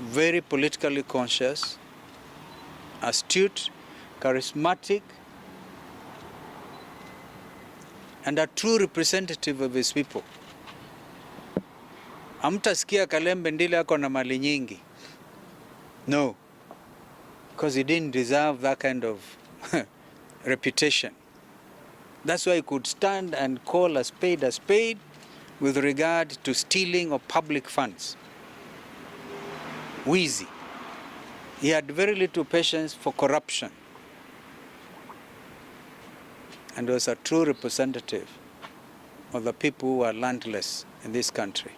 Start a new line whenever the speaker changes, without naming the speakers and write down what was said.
very politically conscious, astute, charismatic, and a true representative of his people. Hamtasikia Kalembe Ndile ako na mali nyingi. No, because he didn't deserve that kind of reputation. That's why he could stand and call a spade with regard to stealing of public funds. Wizi. He had very little patience for corruption and was a true representative of the people who are landless in this country.